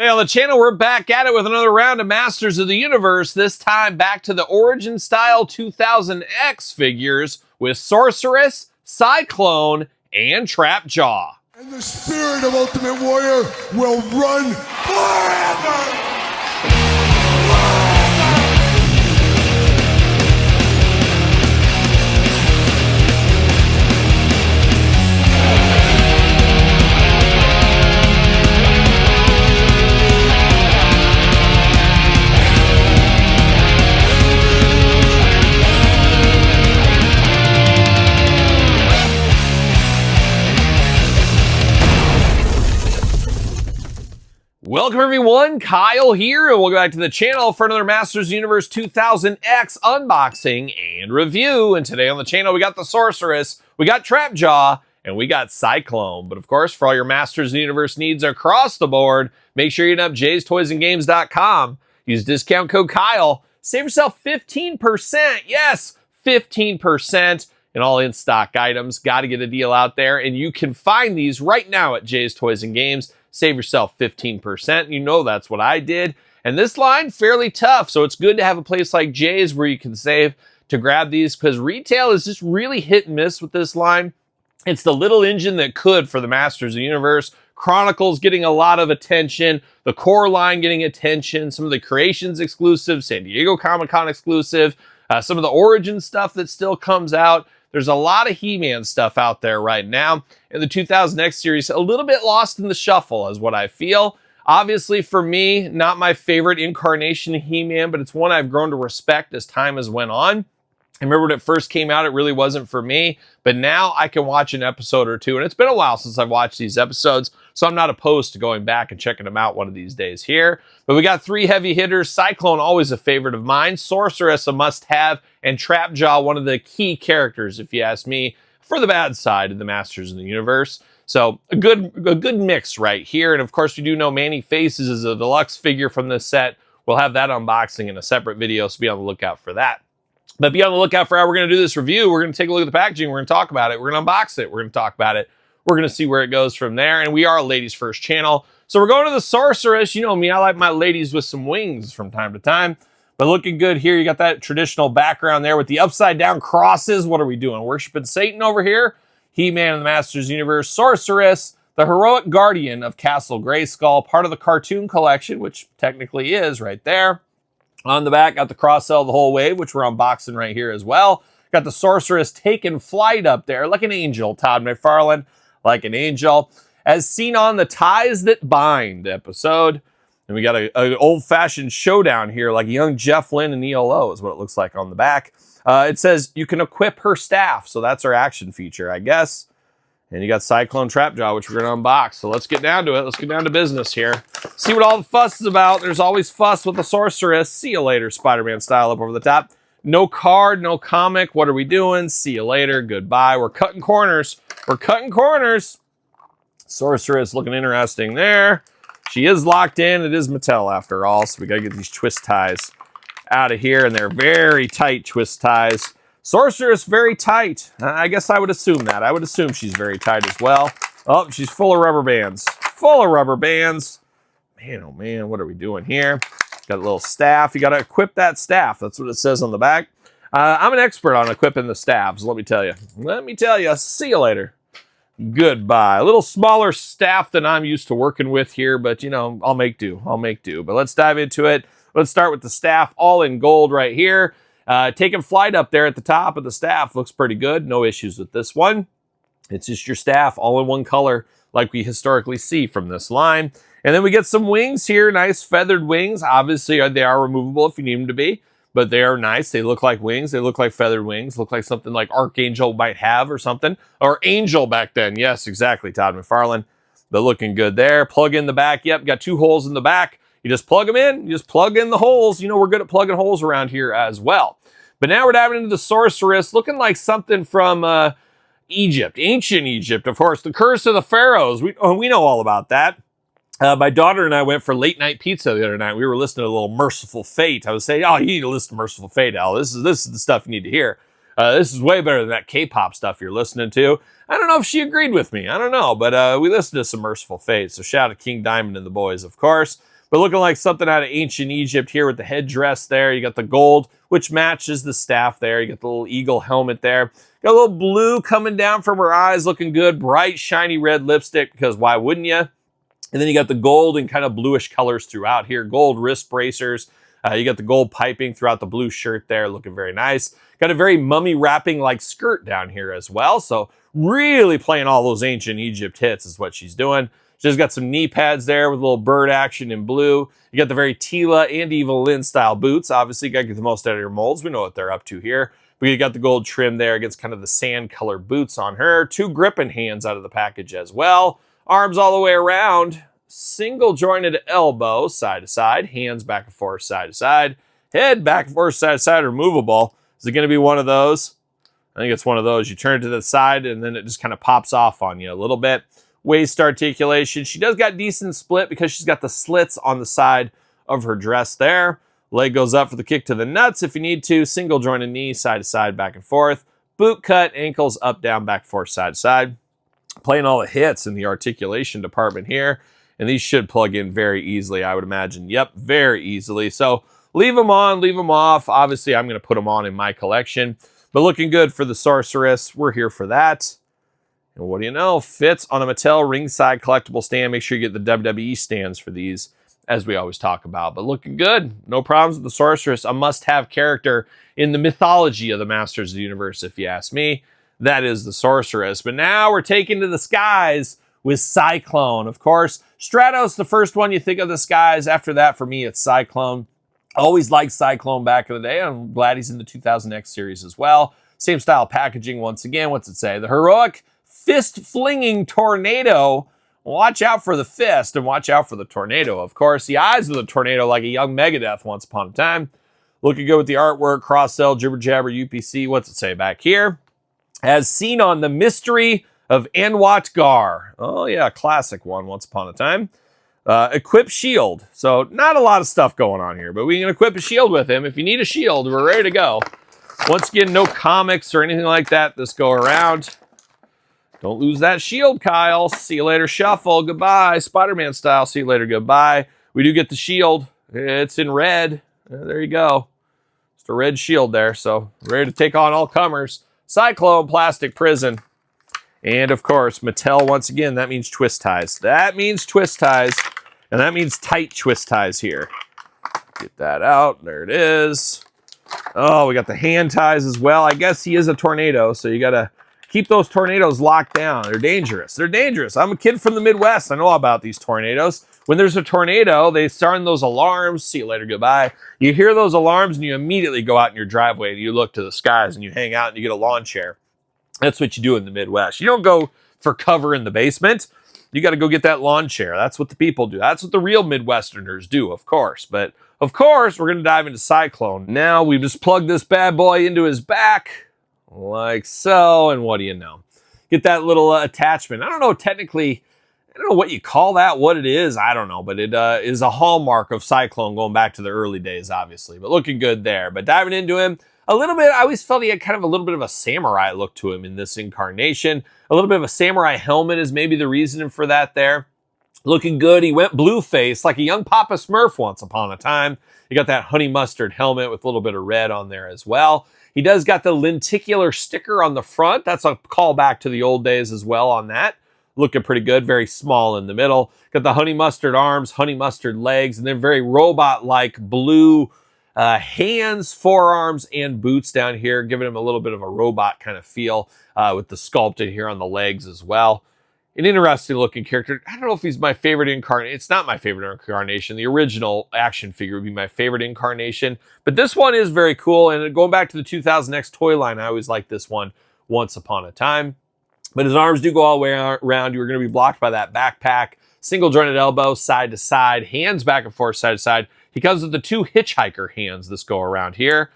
Hey, on the channel, we're back at it with another round of Masters of the Universe, this time back to the Origin Style 2000X figures with Sorceress, Sy-Klone, and Trapjaw. And the spirit of Ultimate Warrior will run forever! Welcome everyone, Kyle here, and welcome back to the channel for another Masters of the Universe 2000X unboxing and review. And today on the channel, we got the Sorceress, we got Trapjaw, and we got Cyclone. But of course, for all your Masters of the Universe needs across the board, make sure you hit up jaystoysandgames.com. Use discount code Kyle. Save yourself 15%. Yes, 15% in all in-stock items. Got to get a deal out there, and you can find these right now at Jay's Toys and Games. Save yourself 15%. You know that's what I did. And this line, fairly tough. So it's good to have a place like Jay's where you can save to grab these, because retail is just really hit and miss with this line. It's the little engine that could for the Masters of the Universe. Chronicles getting a lot of attention. The core line getting attention. Some of the Creations exclusive, San Diego Comic-Con exclusive. Some of the Origin stuff that still comes out. There's a lot of He-Man stuff out there right now. And the 2000X series, a little bit lost in the shuffle is what I feel. Obviously, for me, not my favorite incarnation of He-Man, but it's one I've grown to respect as time has went on. I remember when it first came out, it really wasn't for me, but now I can watch an episode or two, and it's been a while since I've watched these episodes, so I'm not opposed to going back and checking them out one of these days here. But we got three heavy hitters. Cyclone, always a favorite of mine. Sorceress, a must-have, and Trapjaw, one of the key characters, if you ask me, for the bad side of the Masters of the Universe. So a good mix right here, and of course we do know Manny Faces is a deluxe figure from this set. We'll have that unboxing in a separate video, so be on the lookout for that. But be on the lookout for how we're going to do this review. We're going to take a look at the packaging. We're going to talk about it. We're going to unbox it. We're going to talk about it. We're going to see where it goes from there. And we are a ladies first channel. So we're going to the Sorceress. You know me, I like my ladies with some wings from time to time. But looking good here. You got that traditional background there with the upside down crosses. What are we doing? Worshiping Satan over here? He-Man and the Masters Universe. Sorceress, the heroic guardian of Castle Grayskull. Part of the cartoon collection, which technically is right there. On the back, got the cross-sell the whole way, which we're unboxing right here as well. Got the Sorceress taking flight up there like an angel, Todd McFarlane, like an angel. As seen on the Ties That Bind episode. And we got an old-fashioned showdown here, like young Jeff Lynne and ELO is what it looks like on the back. It says you can equip her staff, so that's our action feature, I guess. And you got Cyclone Trapjaw, which we're going to unbox. So let's get down to it. Let's get down to business here. See what all the fuss is about. There's always fuss with the Sorceress. See you later, Spider-Man style up over the top. No card, no comic. What are we doing? See you later. Goodbye. We're cutting corners. We're cutting corners. Sorceress looking interesting there. She is locked in. It is mattel after all. So we got to get these twist ties out of here. And they're very tight twist ties. Sorceress, very tight. I guess I would assume that. I would assume she's very tight as well. Oh, she's full of rubber bands. Full of rubber bands. Man, oh man, what are we doing here? Got a little staff. You got to equip that staff. That's what it says on the back. I'm an expert on equipping the staffs, let me tell you. Let me tell you. See you later. Goodbye. A little smaller staff than I'm used to working with here, but, you know, I'll make do. I'll make do. But let's dive into it. Let's start with the staff, all in gold right here. Taking flight up there at the top of the staff looks pretty good. No issues with this one. It's just your staff all in one color like we historically see from this line. And then we get some wings here, nice feathered wings. Obviously, they are removable if you need them to be, but they are nice. They look like wings. They look like feathered wings. Look like something like Archangel might have or something. Or Angel back then. Yes, exactly, Todd McFarlane. They're looking good there. Plug in the back. Yep, got two holes in the back. You just plug them in. You just plug in the holes. You know, we're good at plugging holes around here as well. But now we're diving into the Sorceress, looking like something from Egypt, ancient Egypt, of course. The Curse of the Pharaohs. We know all about that. My daughter and I went for late night pizza the other night. We were listening to a little Merciful Fate. I was saying, oh, you need to listen to Merciful Fate, Al. This is the stuff you need to hear. This is way better than that K-pop stuff you're listening to. I don't know if she agreed with me. I don't know, but we listened to some Merciful Fate. So shout out to King Diamond and the boys, of course. but looking like something out of ancient Egypt here with the headdress there. You got the gold, which matches the staff there. You got the little eagle helmet there. Got a little blue coming down from her eyes, looking good. Bright, shiny red lipstick, because why wouldn't you? And then you got the gold and kind of bluish colors throughout here. Gold wrist bracers. You got the gold piping throughout the blue shirt there, looking very nice. Got a very mummy wrapping like skirt down here as well. So really playing all those ancient Egypt hits is what she's doing. She's got some knee pads there with a little bird action in blue. You got the very Tila and Evil Lynn style boots. Obviously, you got to get the most out of your molds. We know what they're up to here. But you got the gold trim there against kind of the sand color boots on her. 2 gripping hands out of the package as well. Arms all the way around. Single jointed elbow, side to side, hands back and forth, side to side, head back and forth, side to side, removable. Is it going to be one of those? I think it's one of those. You turn it to the side and then it just kind of pops off on you a little bit. Waist articulation. She does got decent split because she's got the slits on the side of her dress there. Leg goes up for the kick to the nuts if you need to. Single jointed knee, side to side, back and forth. Boot cut, ankles up, down, back, forth, side to side. Playing all the hits in the articulation department here. And these should plug in very easily, I would imagine. Yep, very easily. So leave them on, leave them off. Obviously, I'm going to put them on in my collection. But looking good for the Sorceress. We're here for that. And what do you know? Fits on a Mattel ringside collectible stand. Make sure you get the WWE stands for these, as we always talk about. But looking good. No problems with the Sorceress. A must-have character in the mythology of the Masters of the Universe, if you ask me. That is the Sorceress. But now we're taken to the skies with Sy-Klone. Of course, Stratos, the first one you think of the skies. After that, for me, it's Sy-Klone. Always liked Sy-Klone back in the day. I'm glad he's in the 2000X series as well. Same style packaging once again. What's it say? The heroic fist-flinging tornado. Watch out for the fist and watch out for the tornado, of course. The eyes of the tornado like a young Megadeth once upon a time. Looking good with the artwork, cross-sell, jibber-jabber, UPC. What's it say back here? As seen on the Mystery of Anwat Gar. Oh yeah, classic one once upon a time. Equip shield. So not a lot of stuff going on here, but we can equip a shield with him. If you need a shield, we're ready to go. Once again, no comics or anything like that this go around. Don't lose that shield, Kyle. See you later, shuffle. Goodbye. Spider-Man style. See you later, goodbye. We do get the shield. It's in red. There you go. It's the red shield there. So ready to take on all comers. Sy-Klone plastic prison. And, of course, Mattel, once again, that means twist ties. That means twist ties, and that means tight twist ties here. Get that out. There it is. Oh, we got the hand ties as well. I guess he is a tornado, so you got to keep those tornadoes locked down. They're dangerous. They're dangerous. I'm a kid from the Midwest. I know about these tornadoes. When there's a tornado, they sound those alarms. See you later, goodbye. You hear those alarms, and you immediately go out in your driveway, and you look to the skies, and you hang out, and you get a lawn chair. That's what you do in the Midwest. You don't go for cover in the basement. You got to go get that lawn chair. That's what the people do. That's what the real Midwesterners do, of course. But, of course, we're going to dive into Sy-Klone. Now, we just plug this bad boy into his back, like so, and what do you know? Get that little attachment. I don't know, technically, I don't know what you call that, what it is. I don't know, but it is a hallmark of Sy-Klone going back to the early days, obviously. But looking good there. But diving into him, a little bit, I always felt he had kind of a little bit of a samurai look to him in this incarnation. A little bit of a samurai helmet is maybe the reason for that there. Looking good. He went blue face like a young Papa Smurf once upon a time. You got that honey mustard helmet with a little bit of red on there as well. He does got the lenticular sticker on the front. That's a callback to the old days as well on that. Looking pretty good. Very small in the middle. Got the honey mustard arms, honey mustard legs, and then very robot-like blue hands, forearms, and boots down here, giving him a little bit of a robot kind of feel with the sculpted here on the legs as well. An interesting looking character. I don't know if he's my favorite incarnation. It's not my favorite incarnation. The original action figure would be my favorite incarnation. But this one is very cool. And going back to the 2000X toy line, I always liked this one once upon a time. But his arms do go all the way around. You're going to be blocked by that backpack. Single jointed elbow, side to side, hands back and forth, side to side. He comes with the 2 hitchhiker hands this go around here.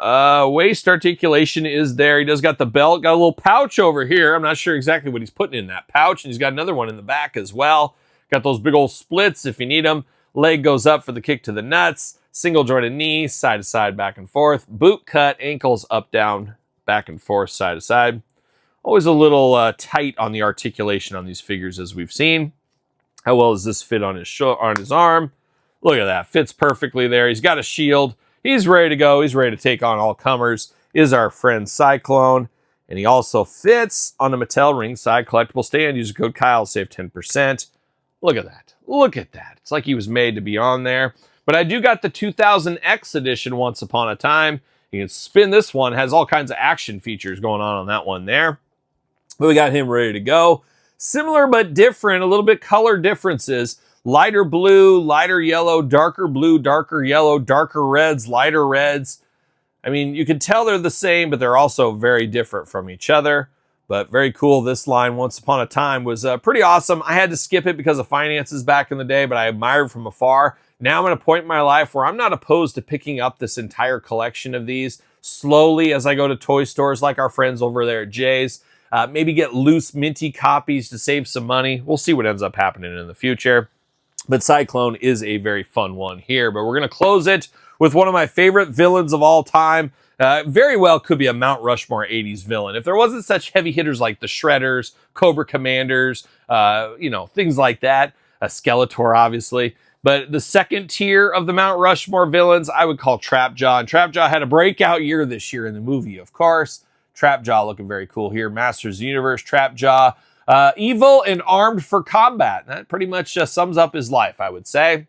Waist articulation is there. He does got the belt, got a little pouch over here. I'm not sure exactly what he's putting in that pouch. And he's got another one in the back as well. Got those big old splits if you need them. Leg goes up for the kick to the nuts. Single jointed knee, side to side, back and forth. Boot cut, ankles up, down, back and forth, side to side. Always a little tight on the articulation on these figures as we've seen. How well does this fit on his arm? Look at that. Fits perfectly there. He's got a shield. He's ready to go. He's ready to take on all comers. Is our friend Cyclone. And he also fits on the Mattel Ringside Collectible Stand. Use the code Kyle, save 10%. Look at that. Look at that. It's like he was made to be on there. But I do got the 2000X edition Once Upon a Time. You can spin this one. Has all kinds of action features going on that one there. But we got him ready to go. Similar but different. A little bit color differences. Lighter blue, lighter yellow, darker blue, darker yellow, darker reds, lighter reds. I mean, you can tell they're the same, but they're also very different from each other. But very cool. This line, Once Upon a Time, was pretty awesome. I had to skip it because of finances back in the day, but I admired from afar. Now I'm at a point in my life where I'm not opposed to picking up this entire collection of these slowly as I go to toy stores like our friends over there at Jay's. Maybe get loose, minty copies to save some money. We'll see what ends up happening in the future. But Cyclone is a very fun one here. But we're going to close it with one of my favorite villains of all time. Very well could be a Mount Rushmore 80s villain. If there wasn't such heavy hitters like the Shredders, Cobra Commanders, things like that. Skeletor, obviously. But the second tier of the Mount Rushmore villains, I would call Trapjaw. And Trapjaw had a breakout year this year in the movie, of course. Trapjaw looking very cool here. Masters of the Universe, Trapjaw. Evil and armed for combat. That pretty much just sums up his life, I would say.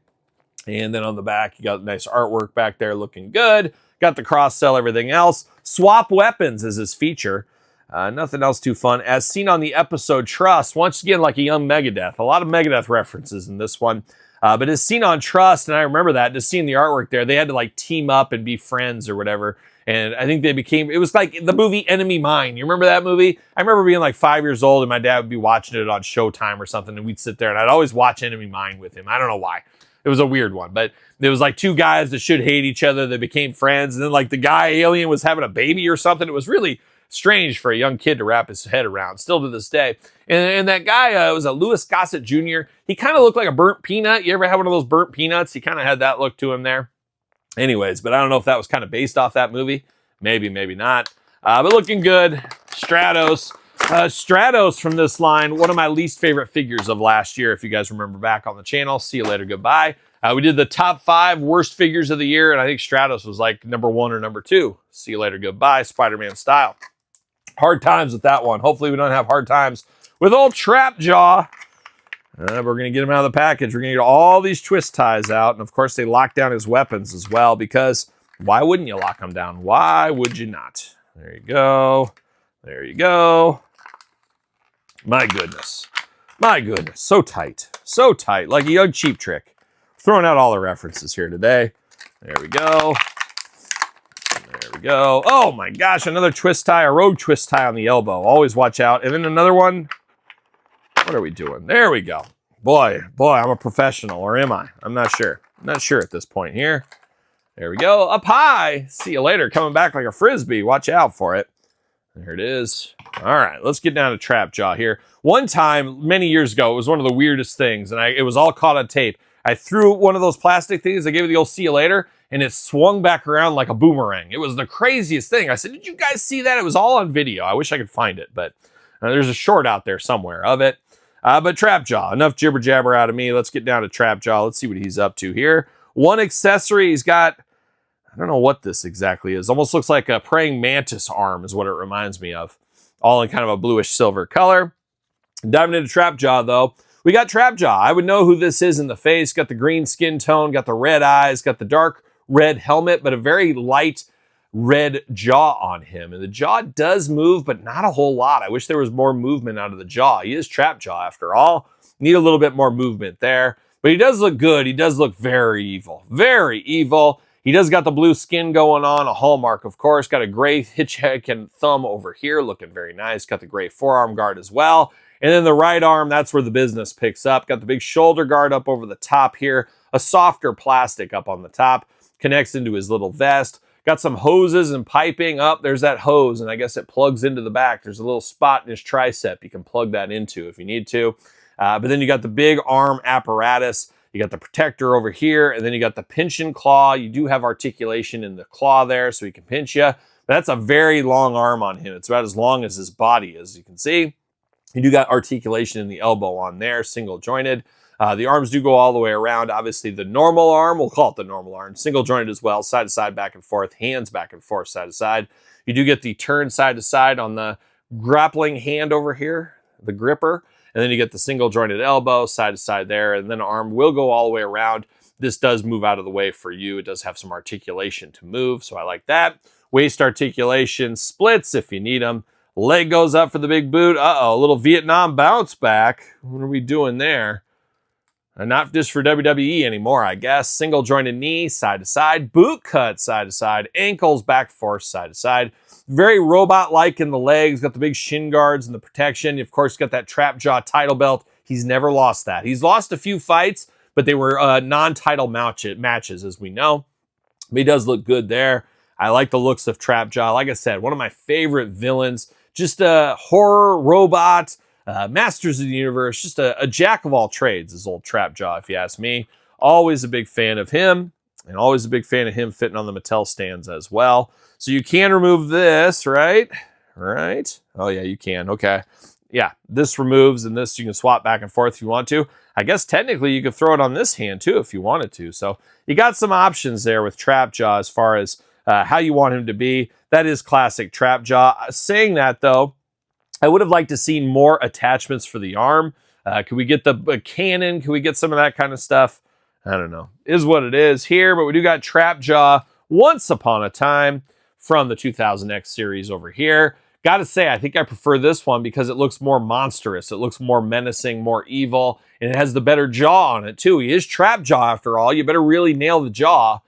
And then on the back, you got nice artwork back there looking good. Got the cross-sell, everything else. Swap weapons is his feature. Nothing else too fun. As seen on the episode Trust, once again, like a young Megadeth. A lot of Megadeth references in this one. But as seen on Trust, and I remember that, just seeing the artwork there, they had to like team up and be friends or whatever. And I think it was like the movie Enemy Mine. You remember that movie? I remember being like 5 years old and my dad would be watching it on Showtime or something. And we'd sit there and I'd always watch Enemy Mine with him. I don't know why. It was a weird one, but there was like two guys that should hate each other that became friends. And then like the guy alien was having a baby or something. It was really strange for a young kid to wrap his head around, still to this day. And that guy was a Louis Gossett Jr. He kind of looked like a burnt peanut. You ever have one of those burnt peanuts? He kind of had that look to him there. Anyways, but I don't know if that was kind of based off that movie. Maybe, maybe not. But looking good. Stratos. Stratos from this line, one of my least favorite figures of last year, if you guys remember back on the channel. See you later, goodbye. We did the top 5 worst figures of the year, and I think Stratos was like number 1 or number 2. See you later, goodbye, Spider-Man style. Hard times with that one. Hopefully we don't have hard times with old Trapjaw. We're going to get him out of the package. We're going to get all these twist ties out, and of course they lock down his weapons as well, because why wouldn't you lock them down? Why would you not? There you go. There you go. My goodness. My goodness. So tight. So tight. Like a young Cheap Trick. Throwing out all the references here today. There we go. There we go. Oh my gosh. Another twist tie. A rogue twist tie on the elbow. Always watch out. And then another one. What are we doing? There we go. Boy, I'm a professional. Or am I? I'm not sure. I'm not sure at this point here. There we go. Up high. See you later. Coming back like a Frisbee. Watch out for it. There it is. All right, let's get down to Trapjaw here. One time, many years ago, it was one of the weirdest things, and it was all caught on tape. I threw one of those plastic things, I gave it the old see you later, and it swung back around like a boomerang. It was the craziest thing. I said, did you guys see that? It was all on video. I wish I could find it, but there's a short out there somewhere of it. But Trapjaw, enough jibber jabber out of me. Let's get down to Trapjaw. Let's see what he's up to here. One accessory, he's got, I don't know what this exactly is. Almost looks like a praying mantis arm is what it reminds me of. All in kind of a bluish silver color. Diving into Trapjaw though. We got Trapjaw. I would know who this is in the face. Got the green skin tone, got the red eyes, got the dark red helmet, but a very light red jaw on him. And the jaw does move, but not a whole lot. I wish there was more movement out of the jaw. He is Trapjaw after all. Need a little bit more movement there. But he does look good. He does look very evil. Very evil. He does got the blue skin going on, a hallmark, of course. Got a gray hitchhiking thumb over here, looking very nice. Got the gray forearm guard as well. And then the right arm, that's where the business picks up. Got the big shoulder guard up over the top here. A softer plastic up on the top. Connects into his little vest. Got some hoses and piping up. There's that hose, and I guess it plugs into the back. There's a little spot in his tricep you can plug that into if you need to. But then you got the big arm apparatus. You got the protector over here, and then you got the pinch and claw. You do have articulation in the claw there, so he can pinch you. But that's a very long arm on him. It's about as long as his body, as you can see. You do got articulation in the elbow on there, single jointed. The arms do go all the way around. Obviously, the normal arm, we'll call it the normal arm, single jointed as well, side to side, back and forth, hands back and forth, side to side. You do get the turn side to side on the grappling hand over here, the gripper, and then you get the single jointed elbow, side to side there, and then arm will go all the way around. This does move out of the way for you. It does have some articulation to move, so I like that. Waist articulation, splits if you need them. Leg goes up for the big boot. Uh-oh, a little Vietnam bounce back. What are we doing there? Not just for WWE anymore, I guess. Single jointed knee, side to side. Boot cut, side to side. Ankles back forth, side to side. Very robot-like in the legs. Got the big shin guards and the protection. Of course, got that trap jaw title belt. He's never lost that. He's lost a few fights, but they were non-title matches, as we know. But he does look good there. I like the looks of Trapjaw. Like I said, one of my favorite villains. Just a horror robot, Masters of the Universe, just a jack of all trades, is old Trapjaw, if you ask me. Always a big fan of him, and always a big fan of him fitting on the Mattel stands as well. So you can remove this, right? Right? Oh, yeah, you can. Okay. Yeah, this removes, and this you can swap back and forth if you want to. I guess technically you could throw it on this hand, too, if you wanted to. So you got some options there with Trapjaw as far as how you want him to be. That is classic Trapjaw. Saying that, though, I would have liked to see more attachments for the arm. Could we get the cannon? Could we get some of that kind of stuff? I don't know. Is what it is here, but we do got Trapjaw Once Upon a Time from the 2000X series over here. Gotta say, I think I prefer this one because it looks more monstrous. It looks more menacing, more evil, and it has the better jaw on it, too. He is Trapjaw, after all. You better really nail the jaw.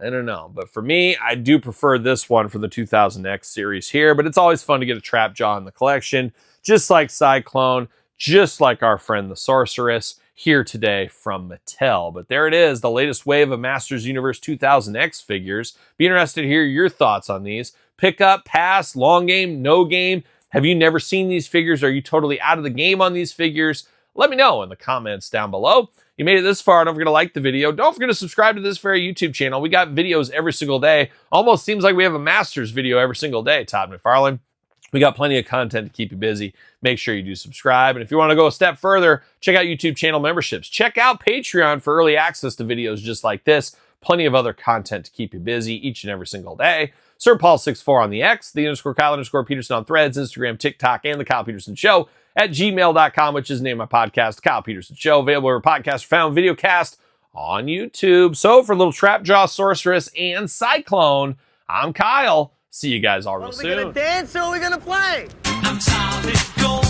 I don't know, but for me, I do prefer this one for the 2000X series here, but it's always fun to get a Trapjaw in the collection, just like Sy-Klone, just like our friend the Sorceress, here today from Mattel. But there it is, the latest wave of Masters Universe 2000X figures. Be interested to hear your thoughts on these. Pick up, pass, long game, no game. Have you never seen these figures? Are you totally out of the game on these figures? Let me know in the comments down below. You made it this far, don't forget to like the video. Don't forget to subscribe to this very YouTube channel. We got videos every single day. Almost seems like we have a Masters video every single day, Todd McFarlane. We got plenty of content to keep you busy. Make sure you do subscribe. And if you want to go a step further, check out YouTube channel memberships. Check out Patreon for early access to videos just like this. Plenty of other content to keep you busy each and every single day. SirPaul64 on the X, _Kyle_Peterson on Threads, Instagram, TikTok, and The Kyle Peterson Show at gmail.com, which is the name of my podcast, The Kyle Peterson Show. Available where podcasts are found, videocast on YouTube. So for little Trapjaw, Sorceress, and Cyclone, I'm Kyle. See you guys all real soon. Are we gonna dance or are we gonna play? I'm solid gold.